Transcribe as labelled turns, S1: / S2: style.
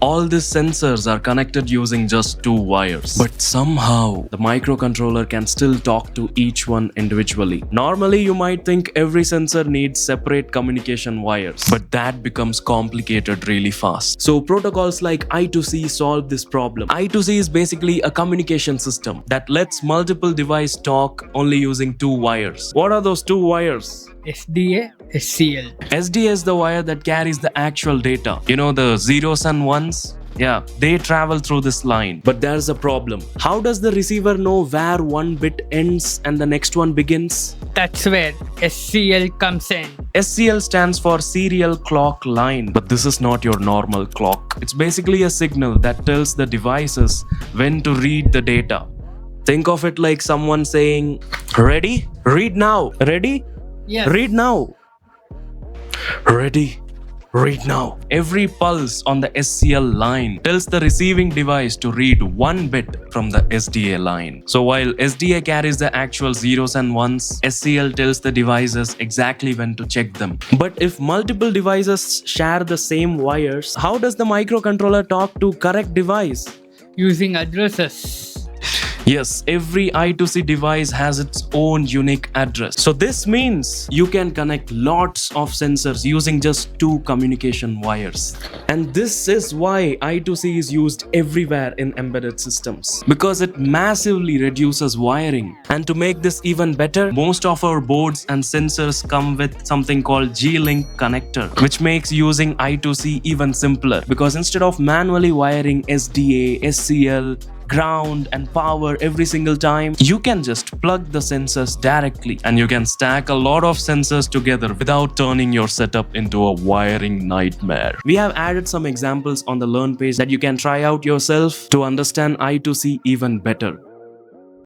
S1: All these sensors are connected using just two wires. But somehow, the microcontroller can still talk to each one individually. Normally, you might think every sensor needs separate communication wires, but that becomes complicated really fast. So protocols like I2C solve this problem. I2C is basically a communication system that lets multiple devices talk only using two wires. What are those two wires?
S2: SDA, SCL.
S1: SDA is the wire that carries the actual data. You know, the zeros and ones? Yeah, they travel through this line. But there's a problem. How does the receiver know where one bit ends and the next one begins?
S2: That's where SCL comes in.
S1: SCL stands for serial clock line, but this is not your normal clock. It's basically a signal that tells the devices when to read the data. Think of it like someone saying, "Ready? Read now. Ready?
S2: Yes.
S1: Read now. Ready? Read now." Every pulse on the SCL line tells the receiving device to read one bit from the SDA line. So while SDA carries the actual zeros and ones, SCL tells the devices exactly when to check them. But if multiple devices share the same wires, how does the microcontroller talk to correct device?
S2: Using addresses.
S1: Yes, every I2C device has its own unique address. So this means you can connect lots of sensors using just two communication wires. And this is why I2C is used everywhere in embedded systems, because it massively reduces wiring. And to make this even better, most of our boards and sensors come with something called G-Link connector, which makes using I2C even simpler, because instead of manually wiring SDA, SCL, ground and power every single time, you can just plug the sensors directly, and you can stack a lot of sensors together without turning your setup into a wiring nightmare. We have added some examples on the Learn page that you can try out yourself to understand I2C even better.